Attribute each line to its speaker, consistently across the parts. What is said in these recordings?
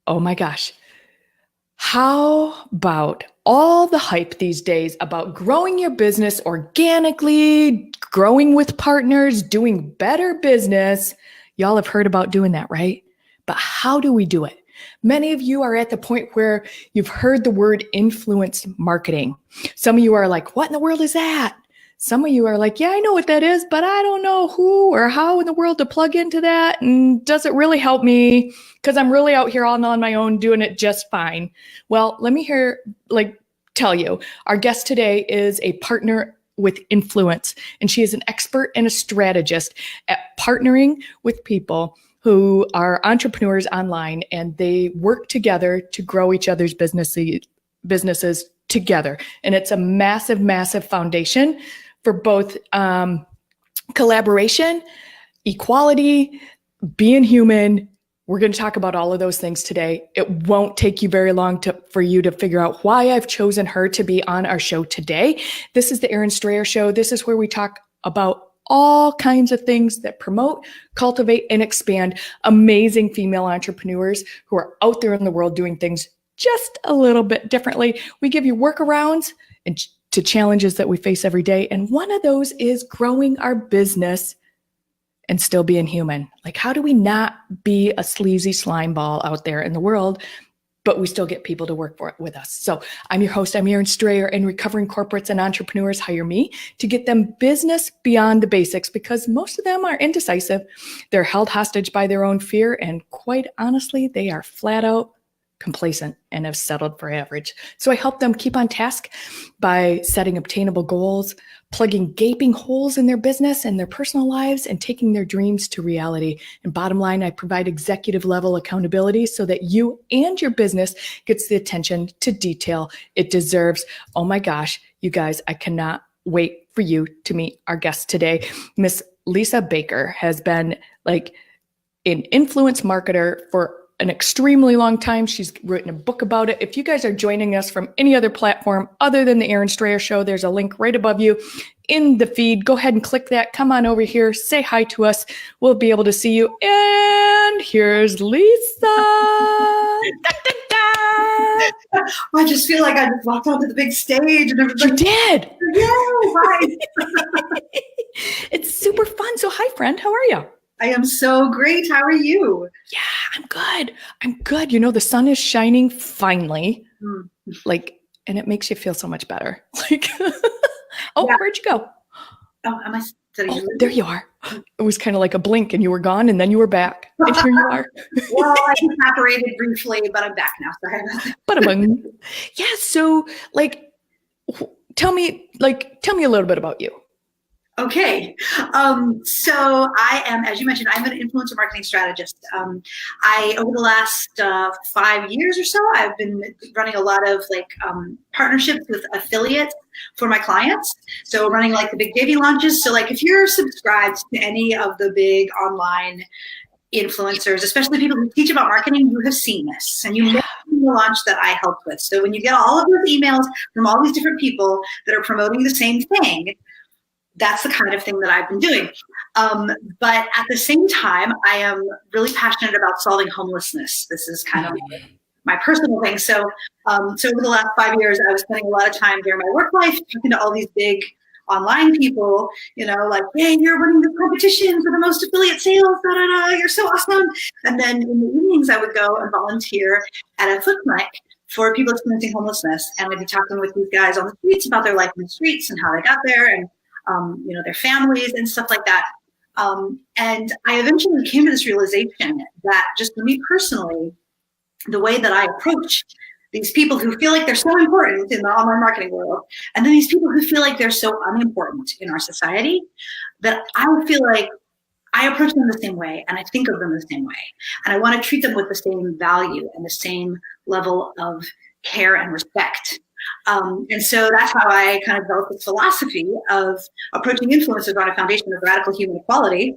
Speaker 1: Oh my gosh. How about all the hype these days about growing your business organically, growing with partners, doing better business? Y'all have heard about doing that, right? But how do we do it? Many of you are at the point where you've heard the word influence marketing. Some of you are like, what in the world is that? Some of you are like, yeah, I know what that is, but I don't know who or how in the world to plug into that. And does it really help me? Because I'm really out here all on my own doing it just fine. Well, let me tell you, our guest today is a partner with influence, and she is an expert and a strategist at partnering with people who are entrepreneurs online, and they work together to grow each other's businesses together. And it's a massive, massive foundation for both collaboration, equality, being human. We're going to talk about all of those things today. It won't take you very long for you to figure out why I've chosen her to be on our show today. This is the Erin Strayer Show. This is where we talk about all kinds of things that promote, cultivate, and expand amazing female entrepreneurs who are out there in the world doing things just a little bit differently. We give you workarounds and to challenges that we face every day. And one of those is growing our business and still being human. Like, how do we not be a sleazy slime ball out there in the world, but we still get people to work with us? So I'm your host, I'm Erin Strayer, and recovering corporates and entrepreneurs hire me to get them business beyond the basics, because most of them are indecisive. They're held hostage by their own fear. And quite honestly, they are flat out complacent and have settled for average. So I help them keep on task by setting obtainable goals, plugging gaping holes in their business and their personal lives, and taking their dreams to reality. And bottom line, I provide executive level accountability so that you and your business gets the attention to detail it deserves. Oh my gosh, you guys, I cannot wait for you to meet our guest today. Miss Lisa Baker has been like an influence marketer for an extremely long time. She's written a book about it. If you guys are joining us from any other platform other than the Erin Strayer Show, there's a link right above you in the feed. Go ahead and click that. Come on over here. Say hi to us. We'll be able to see you. And here's Lisa. Da, da, da.
Speaker 2: I just feel like I just walked onto the big stage and everybody.
Speaker 1: You did.
Speaker 2: Yeah, hi.
Speaker 1: It's super fun. So hi, friend. How are you?
Speaker 2: I am so great. How are you?
Speaker 1: Yeah, I'm good. I'm good. You know, the sun is shining finally. And it makes you feel so much better. Like, oh, yeah. Where'd you go?
Speaker 2: Oh, am I?
Speaker 1: There you are. It was kind of like a blink and you were gone and then you were back. And here you are.
Speaker 2: Well, I evaporated briefly, but I'm back now. Sorry about that.
Speaker 1: Yeah. So tell me a little bit about you.
Speaker 2: Okay. So I am, as you mentioned, I'm an influencer marketing strategist. Over the last 5 years or so, I've been running a lot of partnerships with affiliates for my clients. So running like the big JV launches. So like if you're subscribed to any of the big online influencers, especially people who teach about marketing, you have seen this, and you may have seen the launch that I helped with. So when you get all of those emails from all these different people that are promoting the same thing, that's the kind of thing that I've been doing. But at the same time, I am really passionate about solving homelessness. This is kind of my personal thing. So over the last 5 years, I was spending a lot of time during my work life talking to all these big online people, like, hey, you're winning the competition for the most affiliate sales, da, da, da, you're so awesome. And then in the evenings, I would go and volunteer at a foot clinic for people experiencing homelessness. And I'd be talking with these guys on the streets about their life in the streets and how they got there, and their families and stuff like that. And I eventually came to this realization that just for me personally, the way that I approach these people who feel like they're so important in the online marketing world, and then these people who feel like they're so unimportant in our society, that I feel like I approach them the same way and I think of them the same way. And I want to treat them with the same value and the same level of care and respect. And so that's how I kind of developed this philosophy of approaching influencers on a foundation of radical human equality.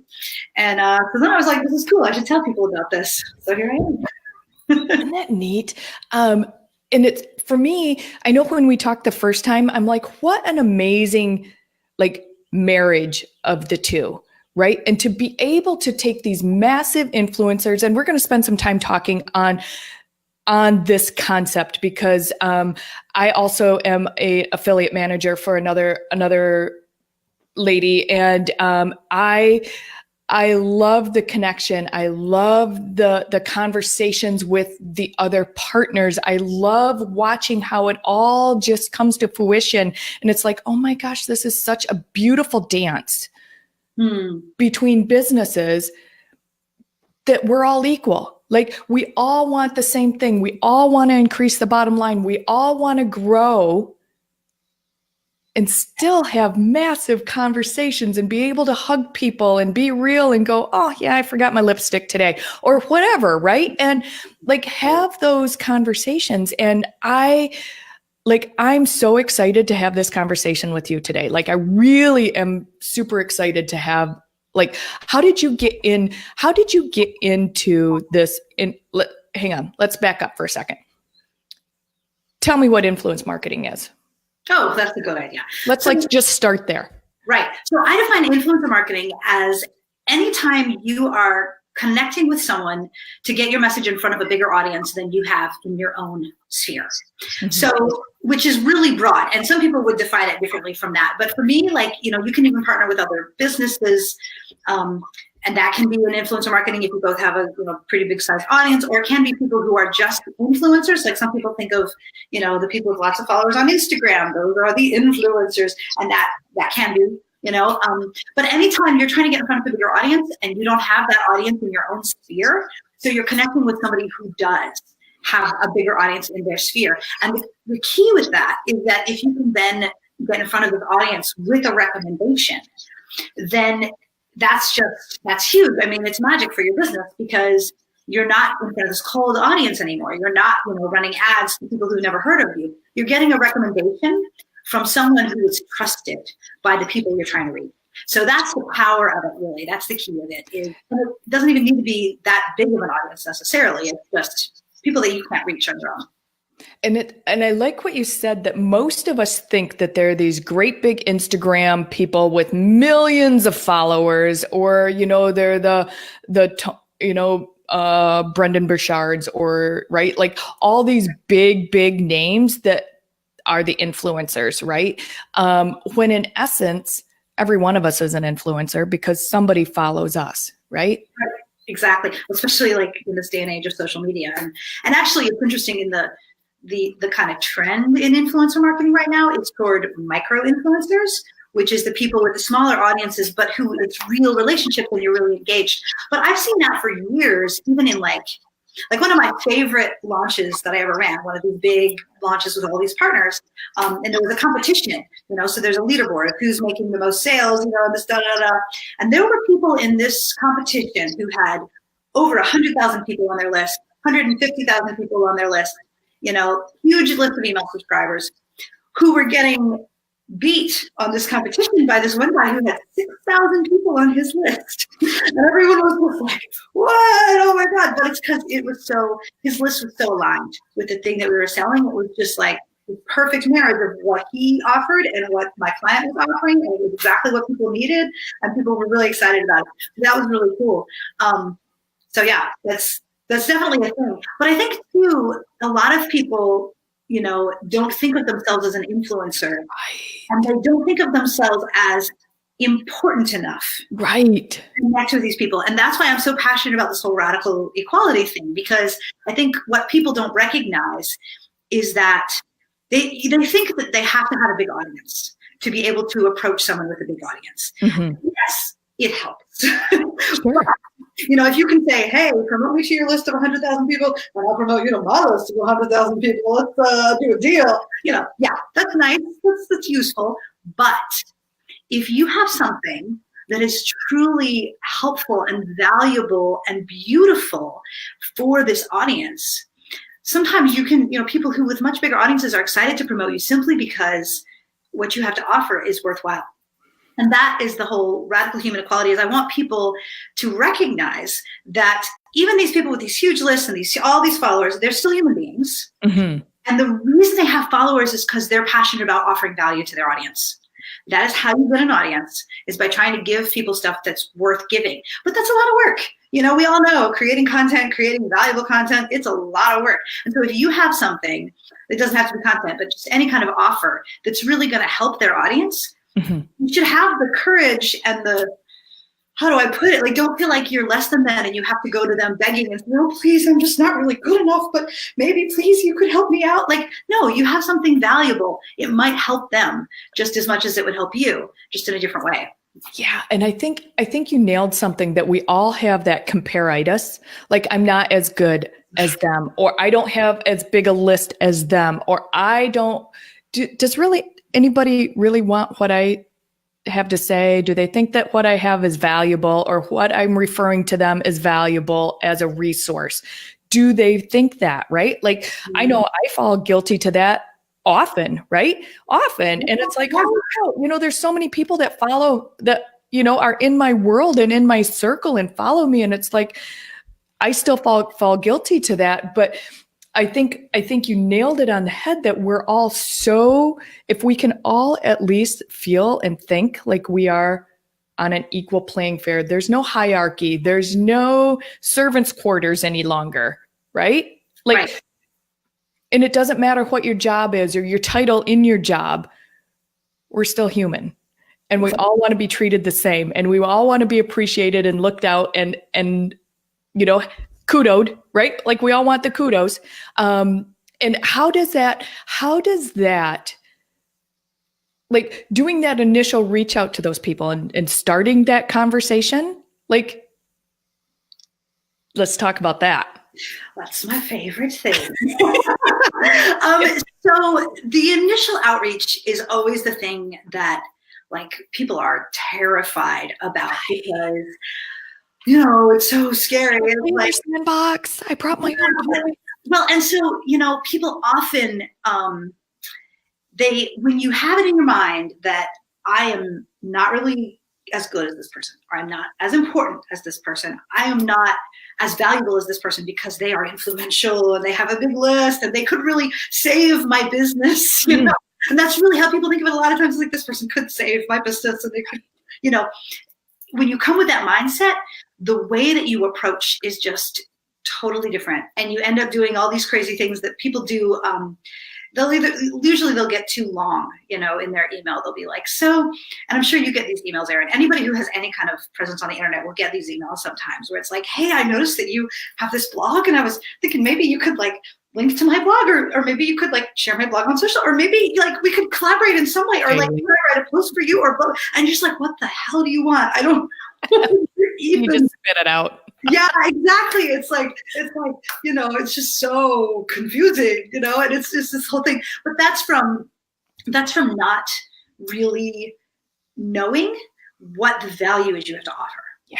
Speaker 2: And so then I was like, this is cool. I should tell people about this. So here I am.
Speaker 1: Isn't that neat? And it's, for me, I know when we talked the first time, I'm like, what an amazing marriage of the two, right? And to be able to take these massive influencers, and we're going to spend some time talking on on this concept because I also am a affiliate manager for another lady, and I love the connection. I love the conversations with the other partners. I love watching how it all just comes to fruition. And it's like, oh my gosh, this is such a beautiful dance between businesses that we're all equal. Like we all want the same thing. We all want to increase the bottom line. We all want to grow and still have massive conversations and be able to hug people and be real and go, oh yeah, I forgot my lipstick today or whatever. Right. And like have those conversations. And I'm so excited to have this conversation with you today. Like I really am super excited to have, like, how did you get into this? Hang on, let's back up for a second. Tell me what influence marketing is.
Speaker 2: Oh, that's a good idea.
Speaker 1: Let's just start there.
Speaker 2: Right. So I define influencer marketing as anytime you are connecting with someone to get your message in front of a bigger audience than you have in your own sphere. Mm-hmm. So, which is really broad. And some people would define it differently from that. But for me, like, you can even partner with other businesses. And that can be an influencer marketing if you both have a pretty big sized audience, or it can be people who are just influencers. Like some people think of, the people with lots of followers on Instagram, those are the influencers, and that can be, but anytime you're trying to get in front of a bigger audience and you don't have that audience in your own sphere, so you're connecting with somebody who does have a bigger audience in their sphere. And the key with that is that if you can then get in front of this audience with a recommendation, then that's huge. I mean, it's magic for your business because you're not in front of this cold audience anymore. You're not, running ads to people who've never heard of you. You're getting a recommendation from someone who is trusted by the people you're trying to reach. So that's the power of it, really. That's the key of it. It doesn't even need to be that big of an audience necessarily. It's just people that you can't reach on your own.
Speaker 1: And I like what you said, that most of us think that there are these great big Instagram people with millions of followers, or they're the Brendan Burchards, or right, like all these big names that are the influencers, right? When in essence, every one of us is an influencer because somebody follows us, right?
Speaker 2: Right. Exactly, especially like in this day and age of social media, and actually, it's interesting in the kind of trend in influencer marketing right now is toward micro influencers, which is the people with the smaller audiences, but who it's real relationships when you're really engaged. But I've seen that for years, even in like one of my favorite launches that I ever ran, one of these big launches with all these partners, and there was a competition, so there's a leaderboard of who's making the most sales, and this and there were people in this competition who had over 100,000 people on their list, 150,000 people on their list, huge list of email subscribers, who were getting beat on this competition by this one guy who had 6,000 people on his list. And everyone was just like, what? Oh my God. But it's because his list was so aligned with the thing that we were selling. It was just like the perfect marriage of what he offered and what my client was offering. And it was exactly what people needed. And people were really excited about it. So that was really cool. So yeah, that's definitely a thing. But I think too, a lot of people, don't think of themselves as an influencer, and they don't think of themselves as important enough,
Speaker 1: right,
Speaker 2: to connect with these people. And that's why I'm so passionate about this whole radical equality thing, because I think what people don't recognize is that they think that they have to have a big audience to be able to approach someone with a big audience. Mm-hmm. Yes, it helps. Sure. If you can say, hey, promote me to your list of 100,000 people, and I'll promote you to my list of 100,000 people, let's do a deal. Yeah, that's nice. That's useful. But if you have something that is truly helpful and valuable and beautiful for this audience, sometimes you can, people who with much bigger audiences are excited to promote you simply because what you have to offer is worthwhile. And that is the whole radical human equality, is I want people to recognize that even these people with these huge lists and all these followers, they're still human beings. Mm-hmm. And the reason they have followers is because they're passionate about offering value to their audience. That is how you get an audience, is by trying to give people stuff that's worth giving. But that's a lot of work. We all know creating content, creating valuable content, it's a lot of work. And so if you have something, it doesn't have to be content, but just any kind of offer that's really going to help their audience, you should have the courage and how do I put it? Like, don't feel like you're less than that and you have to go to them begging and say, no, please, I'm just not really good enough, but maybe please you could help me out. Like, no, you have something valuable. It might help them just as much as it would help you, just in a different way.
Speaker 1: Yeah. And I think you nailed something, that we all have that comparitis. Like, I'm not as good as them, or I don't have as big a list as them, or does really anybody really want what I have to say? Do they think that what I have is valuable, or what I'm referring to them is valuable as a resource? Do they think that, right? Like, I know I fall guilty to that often, right? Often. And it's like, oh, wow, there's so many people that follow that, are in my world and in my circle and follow me. And it's like, I still fall guilty to that. But I think you nailed it on the head, that we're all if we can all at least feel and think like we are on an equal playing field, there's no hierarchy, there's no servants' quarters any longer, right? Like, right. And it doesn't matter what your job is or your title in your job, we're still human. And we all want to be treated the same, and we all want to be appreciated and looked out and kudoed, right? Like, we all want the kudos. And how does that, like, doing that initial reach out to those people and starting that conversation, like, let's talk about that.
Speaker 2: That's my favorite thing. So the initial outreach is always the thing that, like, people are terrified about, because it's so scary. It's like,
Speaker 1: sandbox. I brought my own.
Speaker 2: Well, and so, people often, when you have it in your mind that I am not really as good as this person, or I'm not as important as this person, I am not as valuable as this person because they are influential and they have a big list and they could really save my business, And that's really how people think of it a lot of times, like, this person could save my business, and they could, when you come with that mindset, the way that you approach is just totally different. And you end up doing all these crazy things that people do. Usually they'll get too long, in their email. They'll be like, and I'm sure you get these emails, Erin. Anybody who has any kind of presence on the internet will get these emails sometimes, where it's like, hey, I noticed that you have this blog, and I was thinking maybe you could, like, link to my blog, or maybe you could, like, share my blog on social, or maybe, like, we could collaborate in some way, or like, could I write a post for you, or both? And you're just like, what the hell do you want? I don't
Speaker 1: even. You just spit it out.
Speaker 2: Yeah, exactly. It's like, it's just so confusing, and it's just this whole thing. But that's from not really knowing what the value is you have to offer.
Speaker 1: Yeah.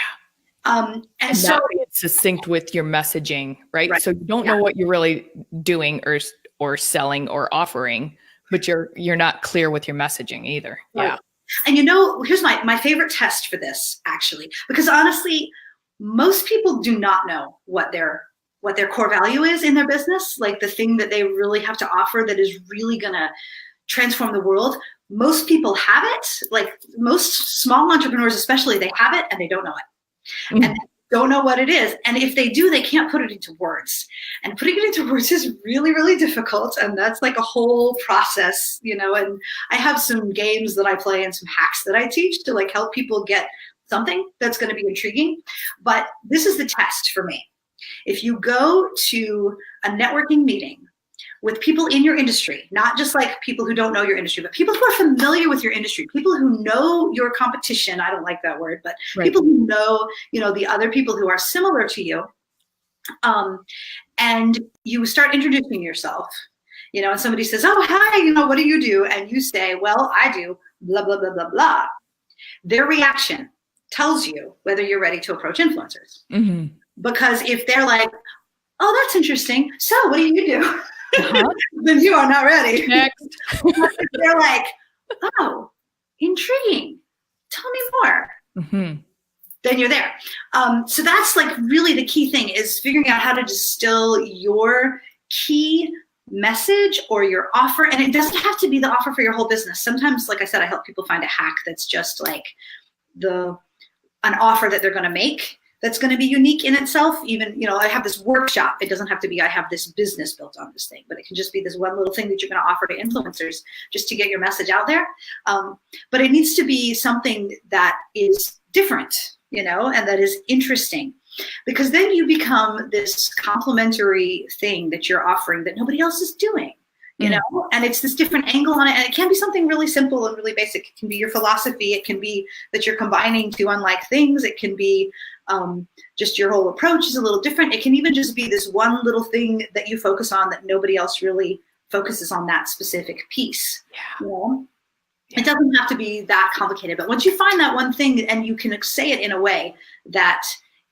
Speaker 1: And so it's succinct with your messaging, right? So you don't know what you're really doing or selling or offering, but you're not clear with your messaging either. Right. Yeah.
Speaker 2: And here's my favorite test for this, actually, because honestly, most people do not know what their core value is in their business, like the thing that they really have to offer that is really going to transform the world. Most people have it, like most small entrepreneurs especially, they have it and they don't know it. Mm-hmm. And they don't know what it is. And if they do, they can't put it into words. And putting it into words is really, really difficult. And that's like a whole process, and I have some games that I play and some hacks that I teach to, like, help people get something that's going to be intriguing. But this is the test for me. If you go to a networking meeting with people in your industry, not just like people who don't know your industry, but people who are familiar with your industry, people who know your competition, I don't like that word, but people who know, the other people who are similar to you, and you start introducing yourself, and somebody says, oh, hi, what do you do? And you say, well, I do blah, blah, blah, blah, blah. Their reaction tells you whether you're ready to approach influencers. Mm-hmm. Because if they're like, oh, that's interesting, so what do you do? Uh-huh. Then you are not ready.
Speaker 1: Next.
Speaker 2: They're like, oh, intriguing, tell me more. Mm-hmm. Then you're there. So that's, like, really the key thing, is figuring out how to distill your key message or your offer. And it doesn't have to be the offer for your whole business. Sometimes, like I said, I help people find a hack that's just like an offer that they're going to make that's going to be unique in itself. Even, you know, I have this workshop. It doesn't have to be, I have this business built on this thing, but it can just be this one little thing that you're going to offer to influencers just to get your message out there. But it needs to be something that is different, you know, and that is interesting, because then you become this complementary thing that you're offering that nobody else is doing. You know, and it's this different angle on it. And it can be something really simple and really basic. It can be your philosophy. It can be that you're combining two unlike things. It can be just your whole approach is a little different. It can even just be this one little thing that you focus on that nobody else really focuses on, that specific piece.
Speaker 1: Yeah.
Speaker 2: You know? It doesn't have to be that complicated. But once you find that one thing and you can say it in a way that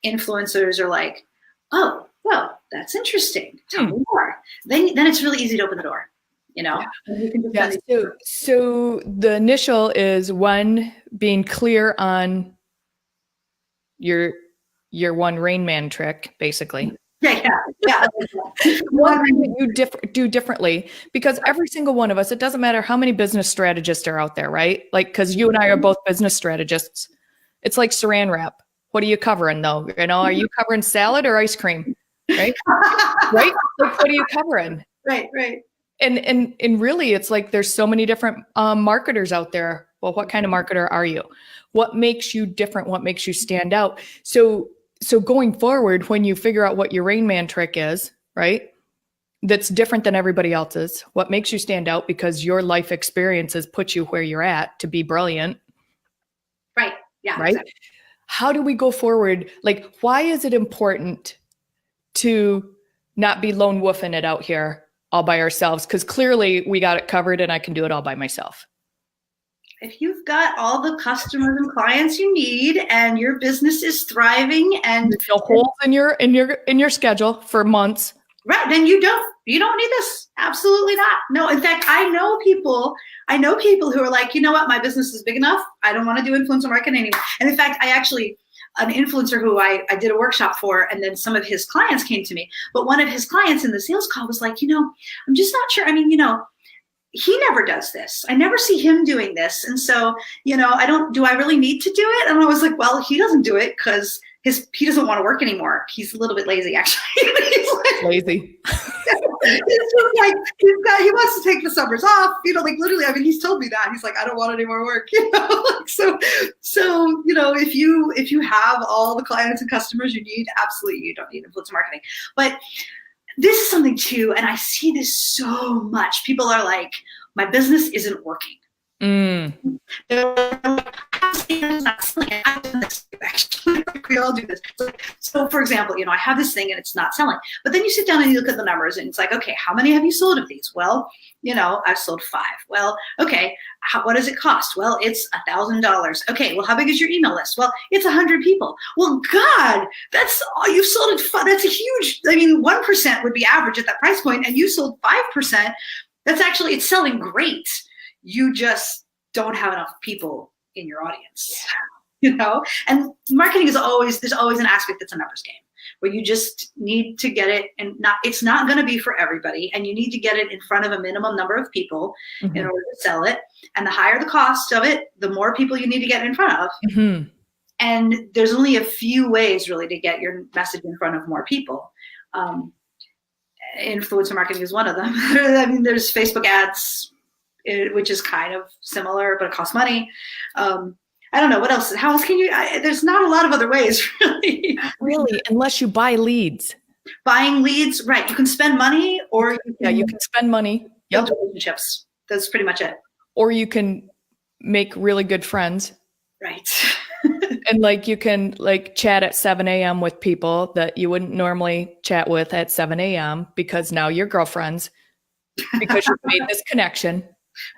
Speaker 2: influencers are like, oh, well, that's interesting. Tell me more. Then it's really easy to open the door. You know,
Speaker 1: so the initial is one, being clear on your one Rainman trick, basically.
Speaker 2: Yeah.
Speaker 1: One thing that you do differently, because every single one of us, it doesn't matter how many business strategists are out there, right? Like, because you and I are both business strategists. It's like saran wrap. What are you covering, though? You know, are you covering salad or ice cream? Right? Right? Like, what are you covering?
Speaker 2: Right.
Speaker 1: And really, it's like there's so many different marketers out there. Well, what kind of marketer are you? What makes you different? What makes you stand out? So going forward, when you figure out what your Rainman trick is, right, that's different than everybody else's, what makes you stand out because your life experiences put you where you're at to be brilliant.
Speaker 2: Right. Yeah.
Speaker 1: Right. Exactly. How do we go forward? Like, why is it important to not be lone wolfing it out here all by ourselves? Because clearly we got it covered and I can do it all by myself.
Speaker 2: If you've got all the customers and clients you need and your business is thriving and
Speaker 1: no holes in your schedule for months,
Speaker 2: right, then you don't need this. Absolutely not. No, in fact, I know people who are like, you know what, my business is big enough. I don't want to do influencer marketing anymore. And in fact, an influencer who I did a workshop for, and then some of his clients came to me. But one of his clients in the sales call was like, you know, I'm just not sure. I mean, you know, he never does this. I never see him doing this. And so, you know, do I really need to do it? And I was like, well, he doesn't do it because he doesn't want to work anymore. He's a little bit lazy, actually. He's like,
Speaker 1: lazy.
Speaker 2: It's just like he wants to take the summers off, you know, like literally. I mean, he's told me that. He's like, I don't want any more work, you know. So you know, if you have all the clients and customers you need, absolutely you don't need influencer marketing. But this is something too, and I see this so much. People are like, my business isn't working. We all do this. So for example, you know, I have this thing and it's not selling, but then you sit down and you look at the numbers and it's like, okay, how many have you sold of these? Well, you know, I've sold 5. Well, okay, what does it cost? Well, it's $1,000. Okay, well, how big is your email list? Well, it's 100 people. Well, God, that's all you've sold at 5. That's a huge, I mean, 1% would be average at that price point, and you sold 5%. That's actually, it's selling great. You just don't have enough people in your audience, you know? And marketing there's always an aspect that's a numbers game where you just need to get it, and it's not going to be for everybody. And you need to get it in front of a minimum number of people in order to sell it. And the higher the cost of it, the more people you need to get in front of. And there's only a few ways really to get your message in front of more people. Influencer marketing is one of them. I mean, there's Facebook ads, which is kind of similar, but it costs money. I don't know what else. How else can you? There's not a lot of other ways, really.
Speaker 1: Really, unless you buy leads.
Speaker 2: Buying leads, right? You can spend money, or
Speaker 1: you can spend money.
Speaker 2: Build relationships. That's pretty much it.
Speaker 1: Or you can make really good friends.
Speaker 2: Right.
Speaker 1: And like you can like chat at 7 a.m. with people that you wouldn't normally chat with at 7 a.m. because now you're girlfriends because you've made this connection.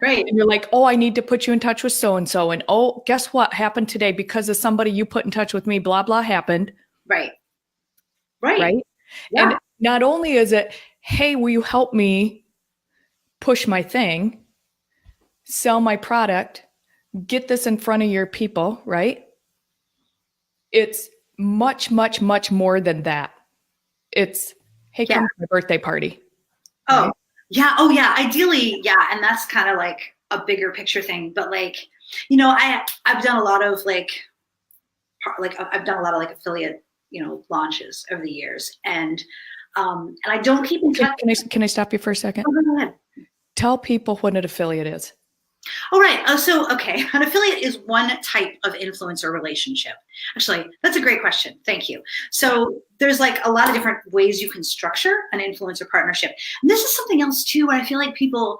Speaker 2: Right.
Speaker 1: And you're like, oh, I need to put you in touch with so-and-so. And oh, guess what happened today? Because of somebody you put in touch with me, blah, blah happened.
Speaker 2: Right.
Speaker 1: Yeah. And not only is it, hey, will you help me push my thing, sell my product, get this in front of your people, right? It's much, much, much more than that. It's, hey, come to my birthday party.
Speaker 2: Oh,
Speaker 1: right?
Speaker 2: Yeah. Oh, yeah. Ideally, yeah. And that's kind of like a bigger picture thing. But like, you know, I've done a lot of like I've done a lot of like affiliate launches over the years. And I don't keep in touch.
Speaker 1: Can I stop you for a second?
Speaker 2: Oh, go ahead.
Speaker 1: Tell people what an affiliate is.
Speaker 2: All right. Okay. An affiliate is one type of influencer relationship. Actually, that's a great question. Thank you. So there's like a lot of different ways you can structure an influencer partnership. And this is something else too, where I feel like people,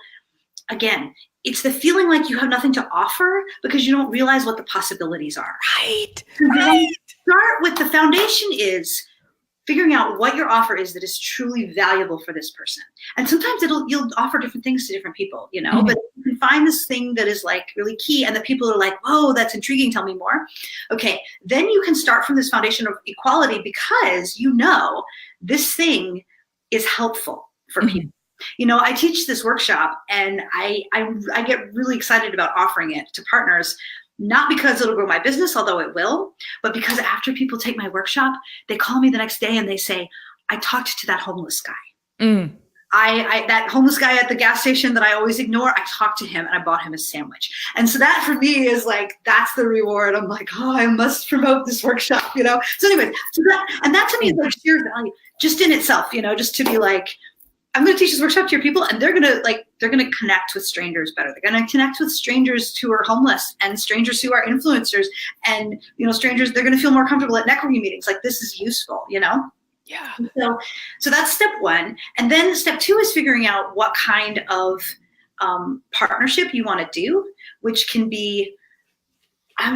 Speaker 2: again, it's the feeling like you have nothing to offer because you don't realize what the possibilities are.
Speaker 1: Right.
Speaker 2: Start with the foundation is figuring out what your offer is that is truly valuable for this person. And sometimes you'll offer different things to different people, but you can find this thing that is like really key and the people are like, whoa, that's intriguing. Tell me more. Okay. Then you can start from this foundation of equality because this thing is helpful for people. I teach this workshop and I get really excited about offering it to partners, not because it'll grow my business, although it will, but because after people take my workshop, they call me the next day and they say, I talked to that homeless guy. That homeless guy at the gas station that I always ignore, I talked to him and I bought him a sandwich. And so that for me is like, that's the reward. I'm like, oh, I must promote this workshop, So anyways, that to me is like sheer value just in itself, just to be like, I'm going to teach this workshop to your people and they're going to connect with strangers better. They're going to connect with strangers who are homeless and strangers who are influencers and, strangers, they're going to feel more comfortable at networking meetings. Like this is useful, Yeah. So that's step one. And then step two is figuring out what kind of partnership you want to do, which can be,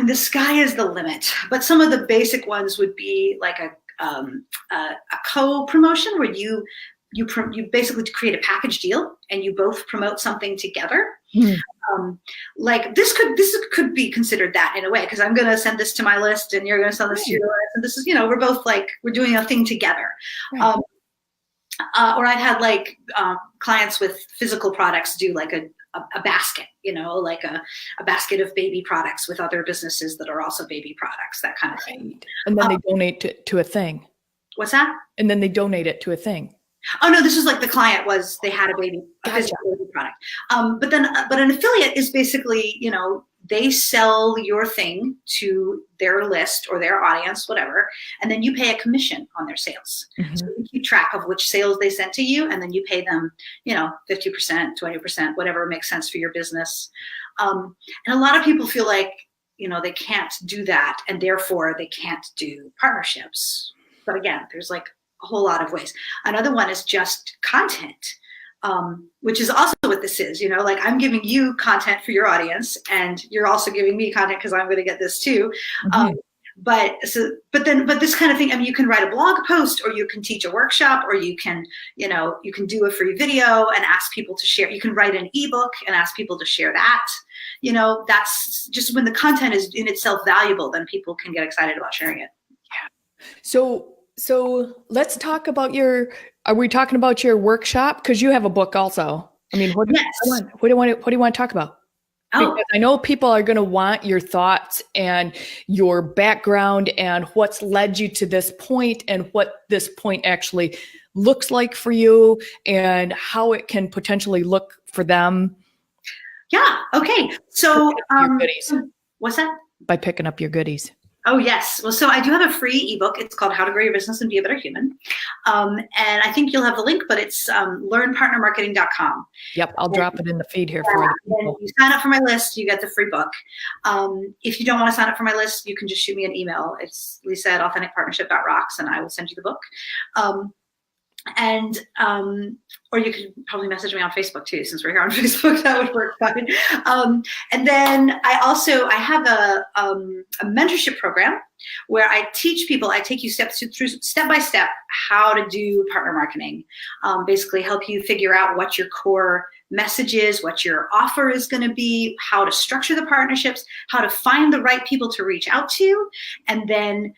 Speaker 2: the sky is the limit, but some of the basic ones would be like a co-promotion where you basically create a package deal and you both promote something together. Like this could be considered that in a way, because I'm going to send this to my list and you're going to send this to your list. And this is, we're both like, we're doing a thing together. Right. Or I've had like clients with physical products do like a basket, like a basket of baby products with other businesses that are also baby products, that kind of thing.
Speaker 1: And then they donate to a thing.
Speaker 2: What's that?
Speaker 1: And then they donate it to a thing.
Speaker 2: Oh no, this was like the client they had a physical baby product. But an affiliate is basically, they sell your thing to their list or their audience, whatever, and then you pay a commission on their sales. So you keep track of which sales they sent to you, and then you pay them, 50%, 20%, whatever makes sense for your business. And a lot of people feel like, they can't do that, and therefore they can't do partnerships. But again, there's like a whole lot of ways. Another one is just content, which is also what this is, like I'm giving you content for your audience and you're also giving me content because I'm going to get this too. But this kind of thing, you can write a blog post or you can teach a workshop or you can do a free video and ask people to share. You can write an ebook and ask people to share that. That's just when the content is in itself valuable, then people can get excited about sharing it.
Speaker 1: Yeah. So let's talk about are we talking about your workshop? Because you have a book also. What do you want to talk about? Because I know people are going to want your thoughts and your background and what's led you to this point and what this point actually looks like for you and how it can potentially look for them.
Speaker 2: Yeah. Okay. So, what's that?
Speaker 1: By picking up your goodies.
Speaker 2: Oh, yes. Well, so I do have a free ebook. It's called How to Grow Your Business and Be a Better Human. And I think you'll have the link, but it's learnpartnermarketing.com.
Speaker 1: Yep. I'll drop it in the feed here for you.
Speaker 2: You sign up for my list, you get the free book. If you don't want to sign up for my list, you can just shoot me an email. It's lisa@authenticpartnership.rocks and I will send you the book. Or you could probably message me on Facebook too, since we're here on Facebook, that would work fine. And then I have a mentorship program where I teach people, I take you through step by step how to do partner marketing, basically help you figure out what your core message is, what your offer is going to be, how to structure the partnerships, how to find the right people to reach out to, and then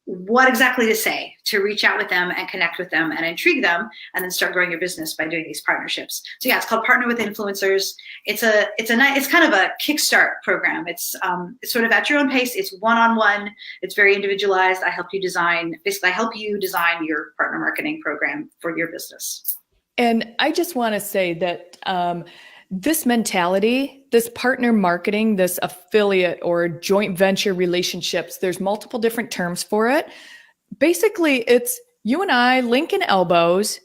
Speaker 2: what exactly to say to reach out with them and connect with them and intrigue them and then start growing your business by doing these partnerships. So yeah, it's called Partner with Influencers. It's kind of a kickstart program. It's sort of at your own pace. It's one-on-one. It's very individualized. I help you design your partner marketing program for your business. And
Speaker 1: I just want to say that this mentality, this partner marketing, this affiliate or joint venture relationships, there's multiple different terms for it. basically it's you and I linking elbows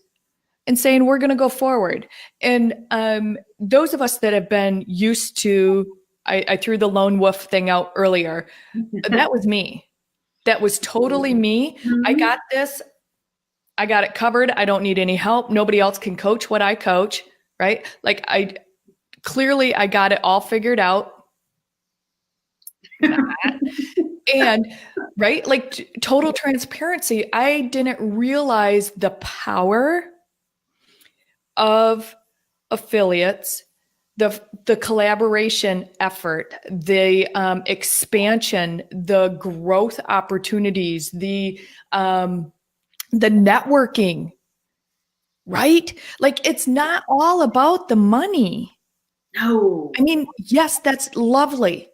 Speaker 1: and saying we're going to go forward. And those of us that have been used to, I threw the lone wolf thing out earlier. That was me. That was totally me. I got this. I got it covered. I don't need any help. Nobody else can coach what I coach, right? Like I got it all figured out. And right, like total transparency, I didn't realize the power of affiliates, the collaboration effort, the expansion, the growth opportunities, the networking, right? Like it's not all about the money.
Speaker 2: No.
Speaker 1: I mean, yes, that's lovely.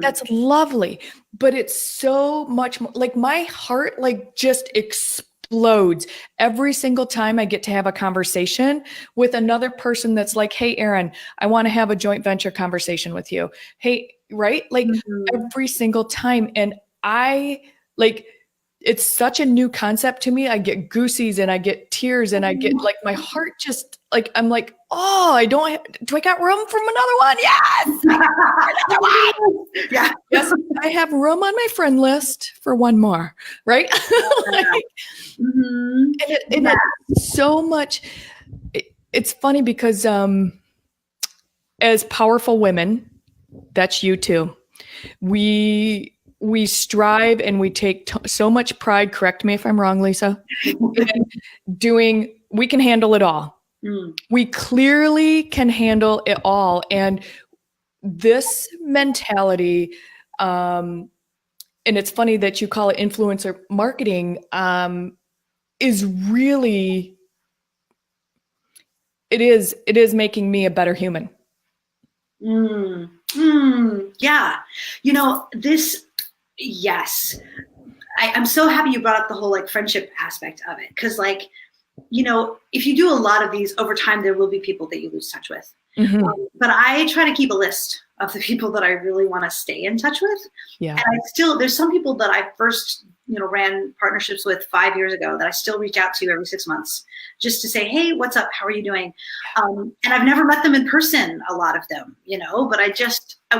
Speaker 1: That's lovely, but it's so much more like my heart like just explodes every single time I get to have a conversation with another person that's like, hey, Erin, I want to have a joint venture conversation with you. Hey, right? Like every single time. And I like, it's such a new concept to me. I get goosies and I get tears and I get like my heart just like, I'm like, oh, do I got room from another one? Yes. Another one.
Speaker 2: Yeah.
Speaker 1: Yes. I have room on my friend list for one more. Right. Like, and it's so much. It's funny because as powerful women, that's you too. We strive and we take so much pride, correct me if I'm wrong, Lisa, in we can handle it all. We clearly can handle it all. And this mentality, and it's funny that you call it influencer marketing, is really, it is making me a better human.
Speaker 2: Yeah. Yes. I'm so happy you brought up the whole like friendship aspect of it. Cause like, if you do a lot of these over time, there will be people that you lose touch with. But I try to keep a list of the people that I really want to stay in touch with. Yeah. And there's some people that I first, ran partnerships with 5 years ago that I still reach out to every 6 months just to say, hey, what's up? How are you doing? And I've never met them in person, a lot of them, but I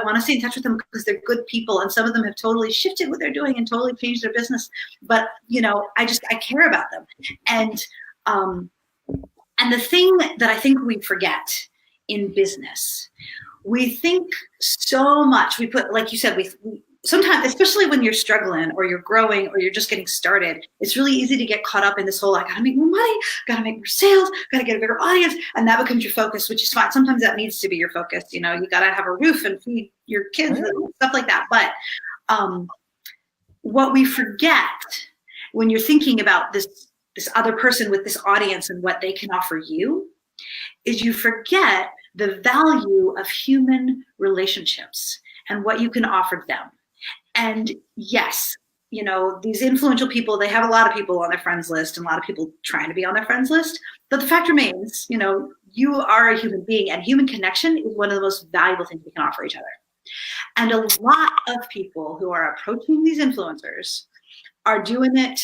Speaker 2: want to stay in touch with them because they're good people. And some of them have totally shifted what they're doing and totally changed their business. But, I care about them. And the thing that I think we forget in business, we think so much, we put, like you said, we sometimes, especially when you're struggling or you're growing or you're just getting started, it's really easy to get caught up in this whole, I gotta make more money, gotta make more sales, gotta get a bigger audience. And that becomes your focus, which is fine. Sometimes that needs to be your focus. You gotta have a roof and feed your kids and stuff like that. But what we forget when you're thinking about this other person with this audience and what they can offer you is you forget the value of human relationships and what you can offer them. And yes, these influential people, they have a lot of people on their friends list and a lot of people trying to be on their friends list. But the fact remains, you are a human being, and human connection is one of the most valuable things we can offer each other. And a lot of people who are approaching these influencers are doing it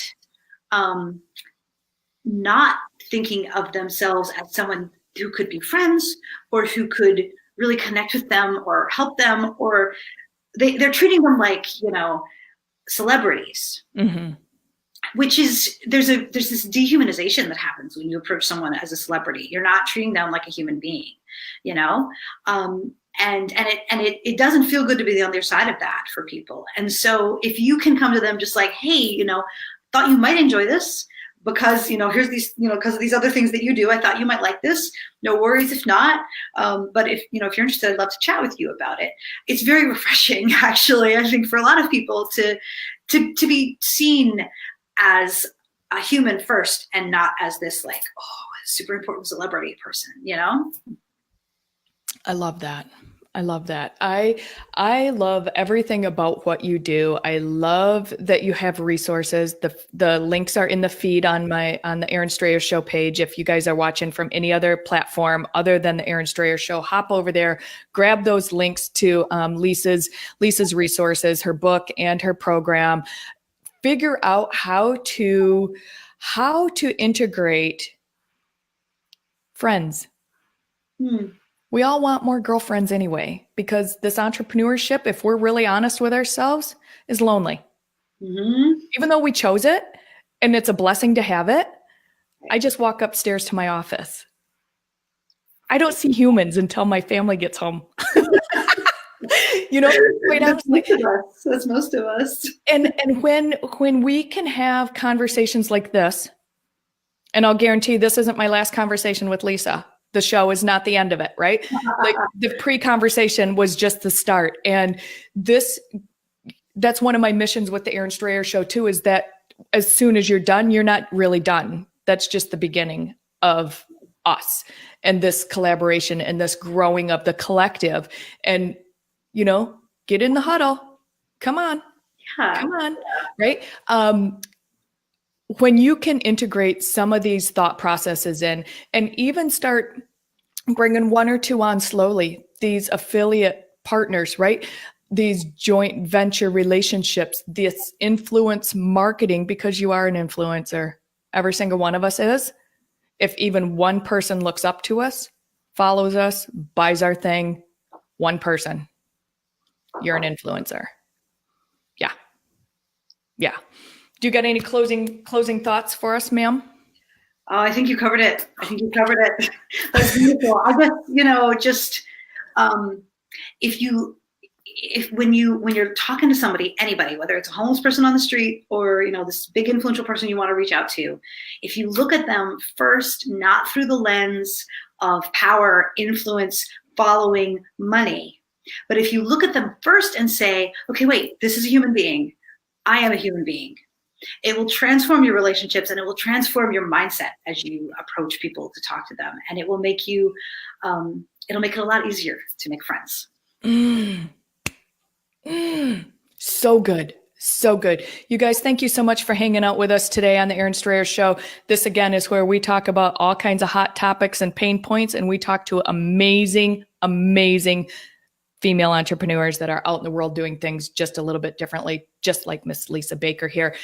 Speaker 2: not thinking of themselves as someone who could be friends or who could really connect with them or help them, or they're treating them like, celebrities, which is, there's this dehumanization that happens when you approach someone as a celebrity. You're not treating them like a human being, and it doesn't feel good to be on the other side of that for people. And so if you can come to them just like, hey, thought you might enjoy this, because, here's these, because of these other things that you do, I thought you might like this. No worries if not. But if you're interested, I'd love to chat with you about it. It's very refreshing, actually, I think, for a lot of people to be seen as a human first and not as this like, super important celebrity person,
Speaker 1: I love that. I love that. I love everything about what you do. I love that you have resources. The links are in the feed on the Erin Strayer Show page. If you guys are watching from any other platform other than the Erin Strayer Show, hop over there, grab those links to Lisa's resources, her book and her program. figure out how to integrate friends. We all want more girlfriends anyway, because this entrepreneurship, if we're really honest with ourselves, is lonely. Even though we chose it and it's a blessing to have it, I just walk upstairs to my office. I don't see humans until my family gets home. Quite honestly.
Speaker 2: That's most of us.
Speaker 1: And when we can have conversations like this, and I'll guarantee this isn't my last conversation with Lisa. The show is not the end of it, right? Like the pre-conversation was just the start. And that's one of my missions with the Aaron Strayer show too, is that as soon as you're done, you're not really done. That's just the beginning of us and this collaboration and this growing of the collective. And, get in the huddle. Come on.
Speaker 2: Yeah.
Speaker 1: Come on. Right. When you can integrate some of these thought processes in and even start bringing one or two on slowly, these affiliate partners, right? These joint venture relationships, this influence marketing, because you are an influencer. Every single one of us is. If even one person looks up to us, follows us, buys our thing, one person, you're an influencer. Yeah. Yeah. Do you got any closing thoughts for us, ma'am?
Speaker 2: Oh, I think you covered it. That's beautiful. I guess, when you're talking to somebody, anybody, whether it's a homeless person on the street or, this big influential person you want to reach out to, if you look at them first, not through the lens of power, influence, following, money, but if you look at them first and say, okay, wait, this is a human being. I am a human being. It will transform your relationships and it will transform your mindset as you approach people to talk to them. And it will make you, it'll make it a lot easier to make friends.
Speaker 1: So good. So good. You guys, thank you so much for hanging out with us today on the Aaron Strayer Show. This, again, is where we talk about all kinds of hot topics and pain points, and we talk to amazing, amazing female entrepreneurs that are out in the world doing things just a little bit differently, just like Miss Lisa Baker here.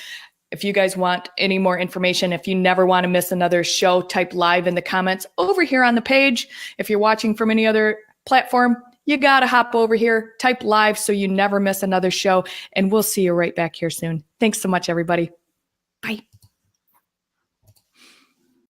Speaker 1: If you guys want any more information, if you never want to miss another show, type live in the comments over here on the page. If you're watching from any other platform, you got to hop over here, type live so you never miss another show, and we'll see you right back here soon. Thanks so much, everybody.